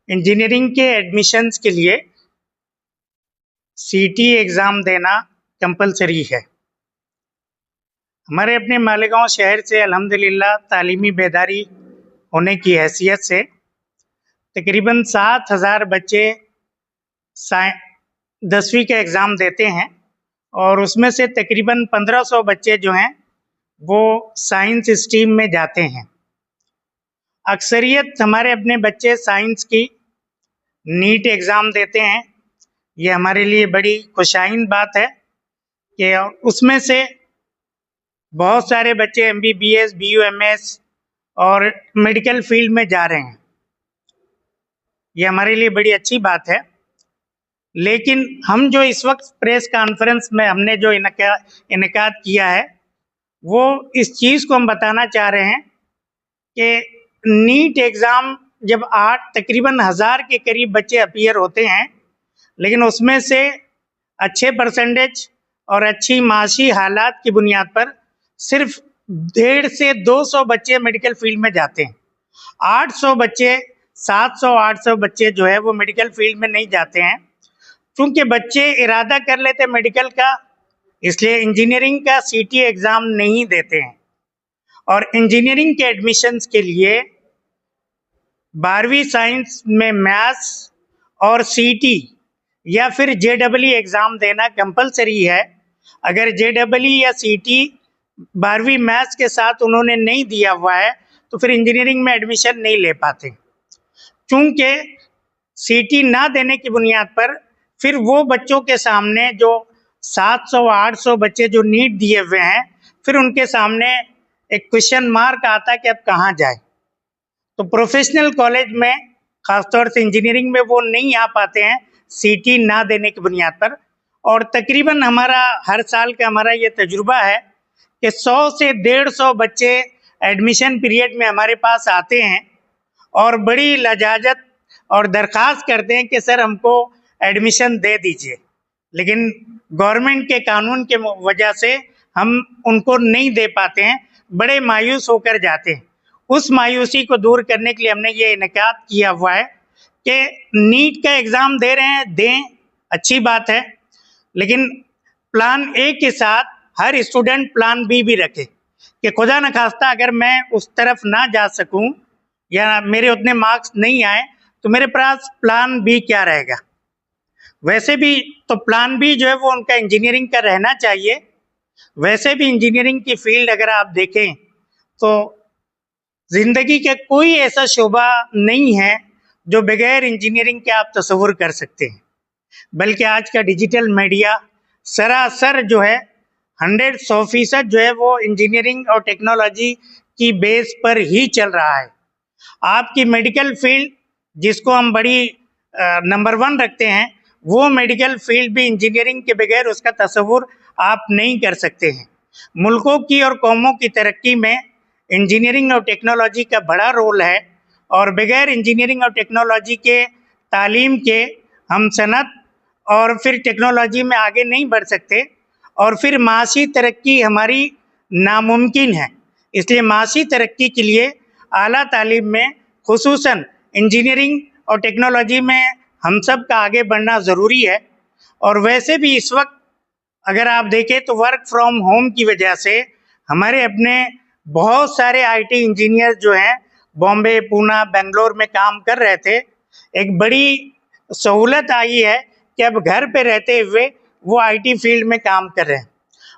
Engineering के admissions के लिए सीटी एग्ज़ाम देना कंपलसरी है। हमारे अपने मालेगांव शहर से अल्हम्दुलिल्लाह तालीमी बेदारी होने की हैसियत से तकरीबन 7,000 बच्चे 10वीं का एग्ज़ाम देते हैं और उसमें से तकरीबन 1500 बच्चे जो हैं वो साइंस स्ट्रीम में जाते हैं। अक्सरियत हमारे अपने बच्चे साइंस की नीट एग्ज़ाम देते हैं। ये हमारे लिए बड़ी खुशाइन बात है कि उसमें से बहुत सारे बच्चे एमबीबीएस, बीयूएमएस और मेडिकल फील्ड में जा रहे हैं। ये हमारे लिए बड़ी अच्छी बात है। लेकिन हम जो इस वक्त प्रेस कॉन्फ्रेंस में हमने जो इनकाद किया है वो इस चीज़ को हम बताना चाह रहे हैं कि नीट एग्ज़ाम जब तकरीबन 1000 के करीब बच्चे अपीयर होते हैं, लेकिन उसमें से अच्छे परसेंटेज और अच्छी माशी हालात की बुनियाद पर सिर्फ 150 से 200 बच्चे मेडिकल फील्ड में जाते हैं। 800 बच्चे 700-800 बच्चे जो है वो मेडिकल फील्ड में नहीं जाते हैं। क्योंकि बच्चे इरादा कर लेते हैं मेडिकल का, इसलिए इंजीनियरिंग का सीटी एग्ज़ाम नहीं देते हैं। और इंजीनियरिंग के एडमिशन्स के लिए 12वीं साइंस में मैथ्स और सीटी या फिर जेईई एग्ज़ाम देना कंपलसरी है। अगर जेईई या सीटी 12वीं मैथ्स के साथ उन्होंने नहीं दिया हुआ है तो फिर इंजीनियरिंग में एडमिशन नहीं ले पाते। क्योंकि सीटी ना देने की बुनियाद पर फिर वो बच्चों के सामने जो 700-800 बच्चे जो नीट दिए हुए हैं, फिर उनके सामने एक क्वेश्चन मार्क आता है कि अब कहाँ जाए। तो प्रोफेशनल कॉलेज में ख़ासतौर से इंजीनियरिंग में वो नहीं आ पाते हैं सीटी ना देने की बुनियाद पर। और तकरीबन हमारा हर साल का हमारा ये तजुर्बा है कि 100 से 150 बच्चे एडमिशन पीरियड में हमारे पास आते हैं और बड़ी लजाजत और दरख्वास्त करते हैं कि सर हमको एडमिशन दे दीजिए, लेकिन गवर्नमेंट के कानून के वजह से हम उनको नहीं दे पाते हैं, बड़े मायूस होकर जाते हैं। उस मायूसी को दूर करने के लिए हमने ये इनकाद किया हुआ है कि नीट का एग्ज़ाम दे रहे हैं, दें, अच्छी बात है, लेकिन प्लान ए के साथ हर स्टूडेंट प्लान बी भी रखे कि खुदा न खास्ता अगर मैं उस तरफ ना जा सकूं या मेरे उतने मार्क्स नहीं आए तो मेरे पास प्लान बी क्या रहेगा। वैसे भी तो प्लान बी जो है वो उनका इंजीनियरिंग का रहना चाहिए। वैसे भी इंजीनियरिंग की फील्ड अगर आप देखें तो ज़िंदगी के कोई ऐसा शोबा नहीं है जो बगैर इंजीनियरिंग के आप तस्वुर कर सकते हैं, बल्कि आज का डिजिटल मीडिया सरासर जो है 100% जो है वो इंजीनियरिंग और टेक्नोलॉजी की बेस पर ही चल रहा है। आपकी मेडिकल फील्ड जिसको हम बड़ी नंबर 1 रखते हैं, वो मेडिकल फील्ड भी इंजीनियरिंग के बगैर उसका तस्वुर आप नहीं कर सकते हैं। मुल्कों की और कौमों की तरक्की में इंजीनियरिंग और टेक्नोलॉजी का बड़ा रोल है और बगैर इंजीनियरिंग और टेक्नोलॉजी के तालीम के हम सनत और फिर टेक्नोलॉजी में आगे नहीं बढ़ सकते और फिर माशी तरक्की हमारी नामुमकिन है। इसलिए माशी तरक्की के लिए आला तालीम में खुसूसन इंजीनियरिंग और टेक्नोलॉजी में हम सब का आगे बढ़ना ज़रूरी है। और वैसे भी इस वक्त अगर आप देखें तो वर्क फ्रॉम होम की वजह से हमारे अपने बहुत सारे आईटी इंजीनियर जो हैं बॉम्बे, पूना, बेंगलोर में काम कर रहे थे, एक बड़ी सहूलत आई है कि अब घर पे रहते हुए वो आईटी फील्ड में काम कर रहे हैं।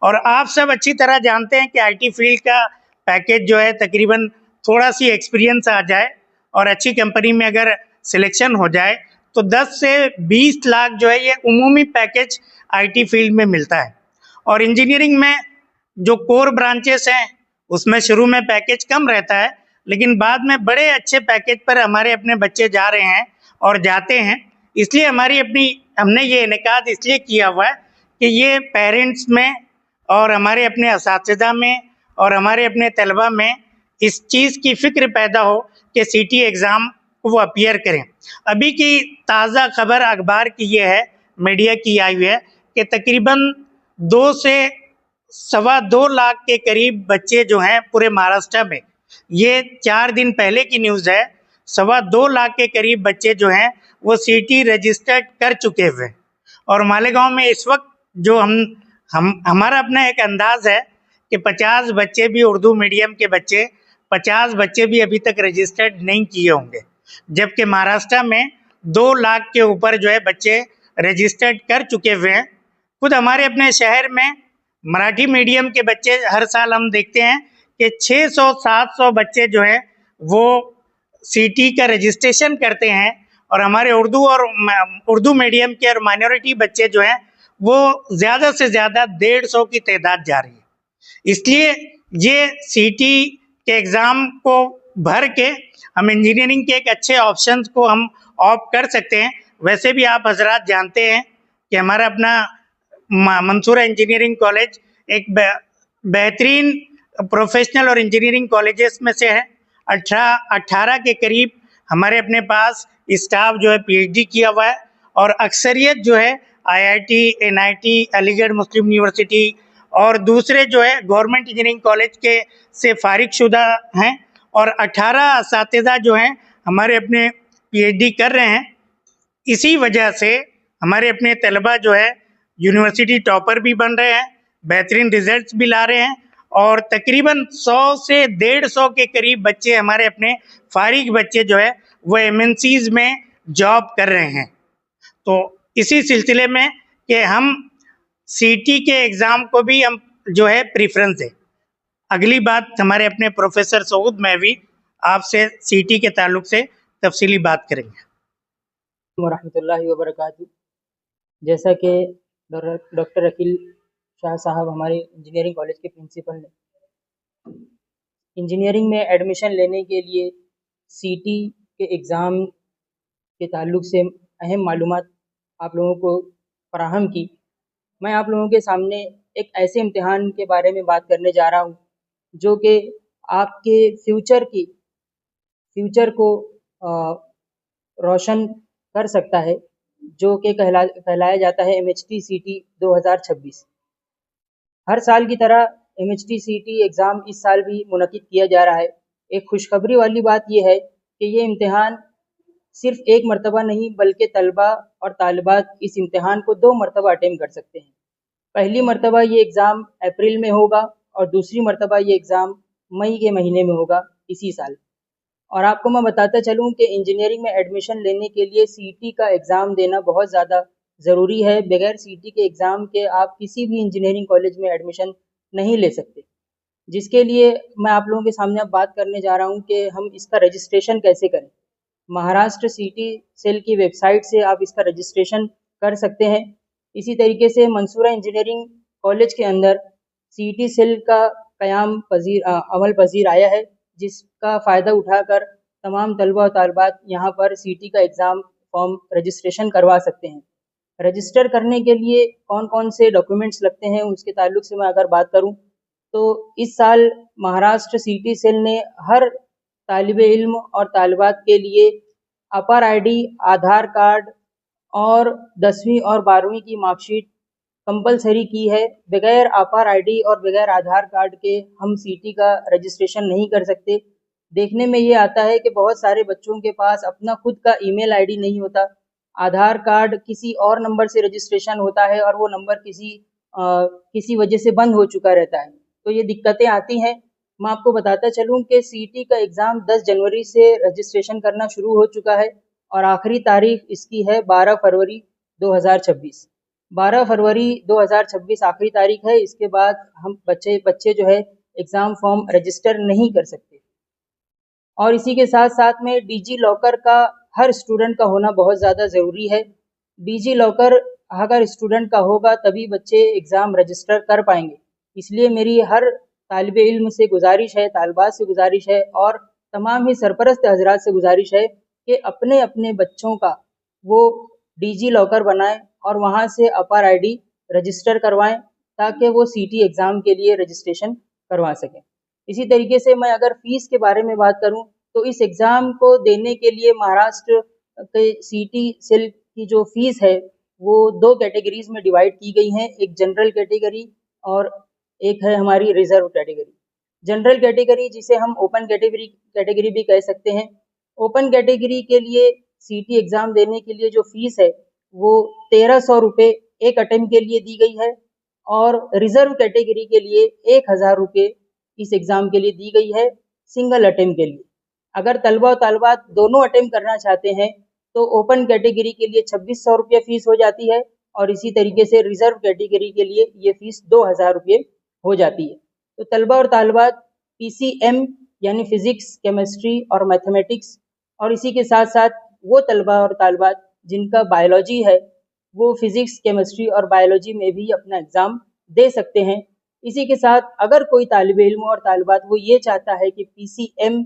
और आप सब अच्छी तरह जानते हैं कि आईटी फील्ड का पैकेज जो है तकरीबन थोड़ा सी एक्सपीरियंस आ जाए और अच्छी कंपनी में अगर सिलेक्शन हो जाए तो 10 से 20 लाख जो है ये उमूमी पैकेज आईटी फील्ड में मिलता है। और इंजीनियरिंग में जो कोर ब्रांचेस हैं उसमें शुरू में पैकेज कम रहता है, लेकिन बाद में बड़े अच्छे पैकेज पर हमारे अपने बच्चे जा रहे हैं और जाते हैं। इसलिए हमने ये इनकाद इसलिए किया हुआ है कि ये पेरेंट्स में और हमारे अपने असातिज़ा में और हमारे अपने तलबा में इस चीज़ की फ़िक्र पैदा हो कि सीटी एग्ज़ाम को वो अपीयर करें। अभी की ताज़ा खबर अखबार की ये है, मीडिया की आई हुई है कि तकरीबन 2 से सवा 2 लाख के करीब बच्चे जो हैं पूरे महाराष्ट्र में, ये 4 दिन पहले की न्यूज़ है, 2.25 लाख के करीब बच्चे जो हैं वो सीटी रजिस्टर्ड कर चुके हुए हैं। और मालेगांव में इस वक्त जो हमारा अपना एक अंदाज है कि 50 बच्चे भी उर्दू मीडियम के बच्चे 50 बच्चे भी अभी तक रजिस्टर्ड नहीं किए होंगे, जबकि महाराष्ट्र में 2 लाख के ऊपर जो है बच्चे रजिस्टर्ड कर चुके हुए हैं। खुद हमारे अपने शहर में मराठी मीडियम के बच्चे हर साल हम देखते हैं कि 600-700 बच्चे जो हैं वो सीटी का रजिस्ट्रेशन करते हैं, और हमारे उर्दू मीडियम के और माइनॉरिटी बच्चे जो हैं वो ज़्यादा से ज़्यादा 150 की तादाद जा रही है। इसलिए ये सीटी के एग्ज़ाम को भर के हम इंजीनियरिंग के एक अच्छे ऑप्शंस को हम ऑप्ट कर सकते हैं। वैसे भी आप हजरात जानते हैं कि हमारा अपना मंसूरा इंजीनियरिंग कॉलेज एक बेहतरीन प्रोफेशनल और इंजीनियरिंग कॉलेजेस में से है। 18 के करीब हमारे अपने पास स्टाफ जो है पीएचडी किया हुआ है, और अक्सरियत जो है आईआईटी, एनआईटी, अलीगढ़ मुस्लिम यूनिवर्सिटी और दूसरे जो है गवर्नमेंट इंजीनियरिंग कॉलेज के से फारिगशुदा हैं, और 18 असातिज़ा जो हैं हमारे अपने पीएचडी कर रहे हैं। इसी वजह से हमारे अपने तलबा जो है यूनिवर्सिटी टॉपर भी बन रहे हैं, बेहतरीन रिजल्ट्स भी ला रहे हैं, और तकरीबन 100 से 150 के करीब बच्चे हमारे अपने फारिग बच्चे जो है वो एमएनसीज में जॉब कर रहे हैं। तो इसी सिलसिले में कि हम सीटी के एग्ज़ाम को भी हम जो है प्रेफरेंस दें। अगली बात हमारे अपने प्रोफेसर सऊद महवी आपसे सीटी के ताल्लुक से तफसीली बात करेंगे। वरहमतुल्लाहि वबरकातुहू। जैसा कि डॉक्टर अकील शाह साहब हमारे इंजीनियरिंग कॉलेज के प्रिंसिपल ने इंजीनियरिंग में एडमिशन लेने के लिए सीटी के एग्ज़ाम के ताल्लुक से अहम मालूमात आप लोगों को फराहम की, मैं आप लोगों के सामने एक ऐसे इम्तिहान के बारे में बात करने जा रहा हूँ जो कि आपके फ्यूचर को रोशन कर सकता है, जो कि कहलाया जाता है MHTCT 2026। हर साल की तरह MHTCT एग्ज़ाम इस साल भी मुनक़िद किया जा रहा है। एक खुशखबरी वाली बात यह है कि ये इम्तिहान सिर्फ एक मरतबा नहीं बल्कि तलबा और तालिबात इस इम्तिहान को 2 मरतबा अटेम्प्ट कर सकते हैं। पहली मरतबा ये एग्ज़ाम अप्रैल में होगा और दूसरी मरतबा ये एग्ज़ाम मई के महीने में होगा इसी साल। और आपको मैं बताता चलूँ कि इंजीनियरिंग में एडमिशन लेने के लिए सीटी का एग्ज़ाम देना बहुत ज़्यादा ज़रूरी है। बगैर सीटी के एग्ज़ाम के आप किसी भी इंजीनियरिंग कॉलेज में एडमिशन नहीं ले सकते, जिसके लिए मैं आप लोगों के सामने अब बात करने जा रहा हूँ कि हम इसका रजिस्ट्रेशन कैसे करें। महाराष्ट्र सीटी सेल की वेबसाइट से आप इसका रजिस्ट्रेशन कर सकते हैं। इसी तरीके से मंसूरा इंजीनियरिंग कॉलेज के अंदर सीटी सेल का अमल पजीर आया है, जिसका फ़ायदा उठाकर तमाम तलबा और तालिबात यहाँ पर सीटी का एग्ज़ाम फॉर्म रजिस्ट्रेशन करवा सकते हैं। रजिस्टर करने के लिए कौन कौन से डॉक्यूमेंट्स लगते हैं उसके ताल्लुक से मैं अगर बात करूं तो इस साल महाराष्ट्र सीटी सेल ने हर तालिबे इल्म और तालिबात के लिए अपर आईडी, आधार कार्ड और 10वीं और 12वीं की मार्कशीट कंपलसरी की है। बगैर अपर आईडी और बगैर आधार कार्ड के हम सीटी का रजिस्ट्रेशन नहीं कर सकते। देखने में ये आता है कि बहुत सारे बच्चों के पास अपना खुद का ईमेल आईडी नहीं होता, आधार कार्ड किसी और नंबर से रजिस्ट्रेशन होता है और वो नंबर किसी वजह से बंद हो चुका रहता है, तो ये दिक्कतें आती हैं। मैं आपको बताता चलूँ कि सीटी का एग्ज़ाम 10 जनवरी से रजिस्ट्रेशन करना शुरू हो चुका है और आखिरी तारीख इसकी है 12 फरवरी 2026। 12 फरवरी 2026 आखिरी तारीख है। इसके बाद हम बच्चे जो है एग्ज़ाम फॉर्म रजिस्टर नहीं कर सकते। और इसी के साथ साथ में डिजी लॉकर का हर स्टूडेंट का होना बहुत ज़्यादा ज़रूरी है। डिजी लॉकर अगर स्टूडेंट का होगा तभी बच्चे एग्ज़ाम रजिस्टर कर पाएंगे। इसलिए मेरी हर तालिबे इल्म से गुजारिश है, तालिबात से गुजारिश है और तमाम ही सरपरस्त हजरात से गुजारिश है कि अपने अपने बच्चों का वो डिजी लॉकर बनाएं और वहाँ से अपर आईडी रजिस्टर करवाएं ताकि वो सीटी एग्ज़ाम के लिए रजिस्ट्रेशन करवा सकें। इसी तरीके से मैं अगर फ़ीस के बारे में बात करूं तो इस एग्ज़ाम को देने के लिए महाराष्ट्र के सीटी सेल की जो फ़ीस है वो 2 कैटेगरीज़ में डिवाइड की गई हैं, एक जनरल कैटेगरी और एक है हमारी रिज़र्व कैटेगरी। जनरल कैटेगरी जिसे हम ओपन कैटेगरी भी कह सकते हैं, ओपन कैटेगरी के लिए सीटी एग्ज़ाम देने के लिए जो फ़ीस है वो 1300 रुपये एक अटेम्प्ट के लिए दी गई है और रिज़र्व कैटेगरी के लिए 1000 रुपये इस एग्ज़ाम के लिए दी गई है सिंगल अटेम्प्ट के लिए। अगर तलबा और तालिबात दोनों अटेम्प्ट करना चाहते हैं तो ओपन कैटेगरी के लिए 2600 रुपये फ़ीस हो जाती है और इसी तरीके से रिज़र्व कैटेगरी के लिए ये फ़ीस 2000 रुपये हो जाती है। तो तलबा और तालिबात पीसीएम यानी फ़िज़िक्स, केमिस्ट्री और मैथमेटिक्स और इसी के साथ-साथ वो तलबा और तालिबात जिनका बायोलॉजी है, वो फ़िज़िक्स, केमिस्ट्री और बायोलॉजी में भी अपना एग्ज़ाम दे सकते हैं। इसी के साथ अगर कोई तालिब इल्म और तालिबात वो ये चाहता है कि पीसीएम,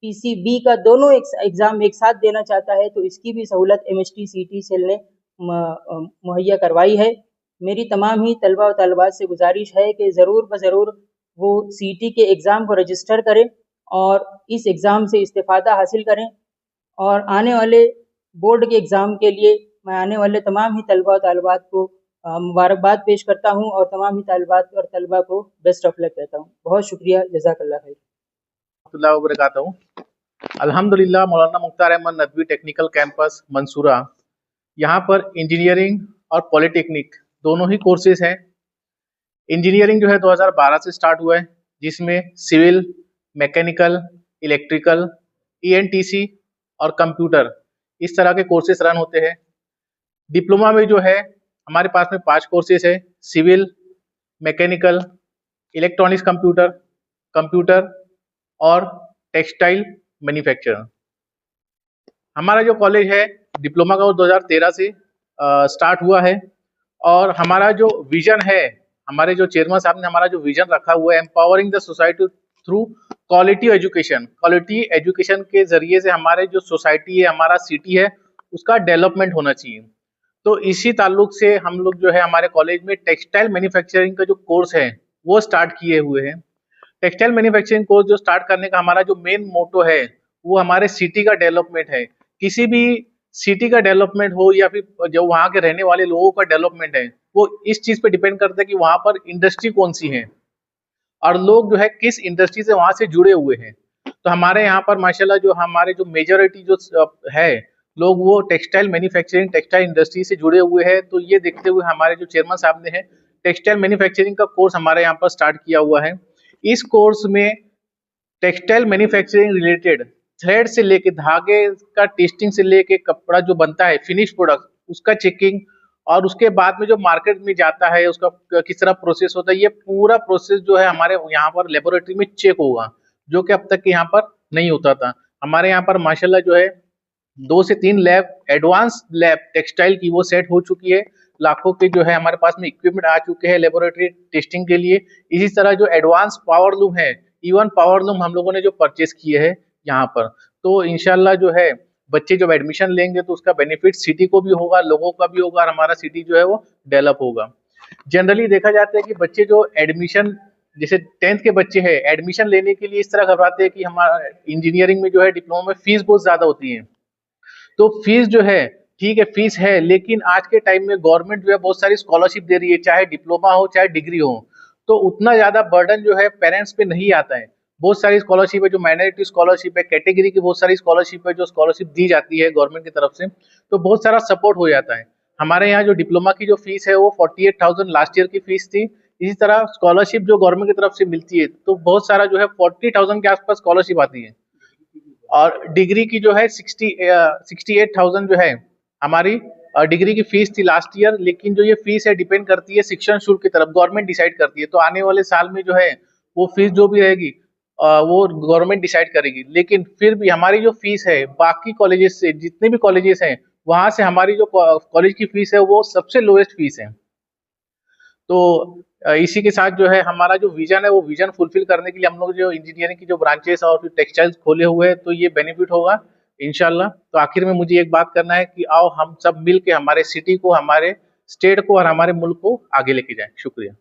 पीसीबी का दोनों एग्ज़ाम एक साथ देना चाहता है तो इसकी भी सहूलत एमएचटी-सीटी सेल ने मुहैया करवाई है। मेरी तमाम ही तलबा और तालिबात से गुजारिश है कि ज़रूर ब ज़रूर वो सीटी के एग्ज़ाम को रजिस्टर करें और इस एग्ज़ाम से इस्तिफ़ादा हासिल करें और आने वाले बोर्ड के एग्ज़ाम के लिए मैं आने वाले तमाम ही तलबा और तालिबात को मुबारकबाद पेश करता हूँ और तमाम ही तालिबात और तलबा को बेस्ट ऑफ लक कहता हूँ। बहुत शुक्रिया, जज़ाकल्लाह खैर। रहमतुल्लाहि व बरकातहू। अल्हम्दुलिल्लाह मौलाना मुख्तार अहमद नदवी टेक्निकल कैंपस मंसूरा, यहाँ पर इंजीनियरिंग और पॉलिटेक्निक दोनों ही कोर्सेज हैं। इंजीनियरिंग जो है 2012 से स्टार्ट हुआ है, जिसमें सिविल, मैकेनिकल, इलेक्ट्रिकल, ईएनटीसी और कंप्यूटर इस तरह के कोर्सेज रन होते हैं। डिप्लोमा में जो है हमारे पास में 5 कोर्सेज है, civil, mechanical, electronics computer, computer और टेक्सटाइल मैन्युफैक्चर। हमारा जो कॉलेज है डिप्लोमा का वो 2013 से स्टार्ट हुआ है और हमारा जो विजन है, हमारे जो चेयरमैन साहब ने हमारा जो विजन रखा हुआ है, empowering the society through quality education. Quality education के जरिए से हमारे जो सोसाइटी है, हमारा सिटी है, उसका डेवलपमेंट होना चाहिए। तो इसी ताल्लुक से हम लोग जो है हमारे कॉलेज में टेक्सटाइल मैन्युफैक्चरिंग का जो कोर्स है वो स्टार्ट किए हुए हैं। टेक्सटाइल मैन्युफैक्चरिंग कोर्स जो स्टार्ट करने का हमारा जो मेन मोटो है वो हमारे सिटी का डेवलपमेंट है। किसी भी सिटी का डेवलपमेंट हो या फिर जो वहाँ के रहने वाले लोगों का डेवलपमेंट है, वो इस चीज पे डिपेंड करता है कि वहाँ पर इंडस्ट्री कौन सी है और लोग जो है किस इंडस्ट्री से वहाँ से जुड़े हुए हैं। तो हमारे यहाँ पर माशाल्लाह जो हमारे जो मेजॉरिटी जो है लोग वो टेक्सटाइल मैन्युफैक्चरिंग, टेक्सटाइल इंडस्ट्री से जुड़े हुए हैं। तो ये देखते हुए हमारे जो चेयरमैन साहब ने है टेक्सटाइल मैन्युफैक्चरिंग का कोर्स हमारे यहाँ पर स्टार्ट किया हुआ है। इस कोर्स में टेक्सटाइल मैन्युफैक्चरिंग रिलेटेड थ्रेड से लेके धागे का टेस्टिंग से लेके कपड़ा जो बनता है फिनिश प्रोडक्ट उसका चेकिंग और उसके बाद में जो मार्केट में जाता है उसका किस तरह प्रोसेस होता है, ये पूरा प्रोसेस जो है हमारे यहाँ पर लेबोरेटरी में चेक होगा, जो कि अब तक यहाँ पर नहीं होता था। हमारे यहाँ पर माशाल्लाह जो है 2 से 3 लैब, एडवांस लैब टेक्सटाइल की वो सेट हो चुकी है। लाखों के जो है हमारे पास में इक्विपमेंट आ चुके हैं लेबोरेटरी टेस्टिंग के लिए। इसी तरह जो एडवांस पावर लूम है, इवन पावर लूम हम लोगों ने जो परचेज किए हैं यहाँ पर, तो इंशाल्लाह जो है बच्चे जब एडमिशन लेंगे तो उसका बेनिफिट सिटी को भी होगा, लोगों का भी होगा और हमारा सिटी जो है वो डेवलप होगा। जनरली देखा जाता है कि बच्चे जो एडमिशन, जैसे 10th के बच्चे हैं, एडमिशन लेने के लिए इस तरह घबराते हैं कि हमारा इंजीनियरिंग में जो है डिप्लोमा में फीस बहुत ज्यादा होती है। तो फीस जो है ठीक है, फीस है, लेकिन आज के टाइम में गवर्नमेंट जो है बहुत सारी स्कॉलरशिप दे रही है, चाहे डिप्लोमा हो चाहे डिग्री हो, तो उतना ज्यादा बर्डन जो है पेरेंट्स पे नहीं आता है। बहुत सारी स्कॉलरशिप है, जो माइनॉरिटी स्कॉलरशिप है, कैटेगरी की बहुत सारी स्कॉलरशिप है, जो स्कॉलरशिप दी जाती है गवर्नमेंट की तरफ से, तो बहुत सारा सपोर्ट हो जाता है। हमारे यहाँ जो डिप्लोमा की जो फीस है वो 48,000 लास्ट ईयर की फीस थी। इसी तरह स्कॉलरशिप जो गवर्नमेंट की तरफ से मिलती है तो बहुत सारा जो है 40,000 के आसपास स्कॉलरशिप आती है और डिग्री की जो है 68,000 जो है हमारी डिग्री की फीस थी लास्ट ईयर। लेकिन जो ये फीस है डिपेंड करती है शिक्षण शुल्क की तरफ, गवर्नमेंट डिसाइड करती है। तो आने वाले साल में जो है वो फीस जो भी रहेगी वो गवर्नमेंट डिसाइड करेगी। लेकिन फिर भी हमारी जो फीस है बाकी कॉलेजेस से, जितने भी कॉलेजेस हैं वहां से हमारी जो कॉलेज की फीस है वो सबसे लोएस्ट फीस है। तो इसी के साथ जो है हमारा जो विजन है वो विजन फुलफिल करने के लिए हम लोग जो इंजीनियरिंग की जो ब्रांचेस और फिर टेक्सटाइल्स खोले हुए हैं, तो ये बेनिफिट होगा इंशाल्लाह। तो आखिर में मुझे एक बात करना है कि आओ हम सब मिल के हमारे सिटी को, हमारे स्टेट को और हमारे मुल्क को आगे लेके जाएं। शुक्रिया।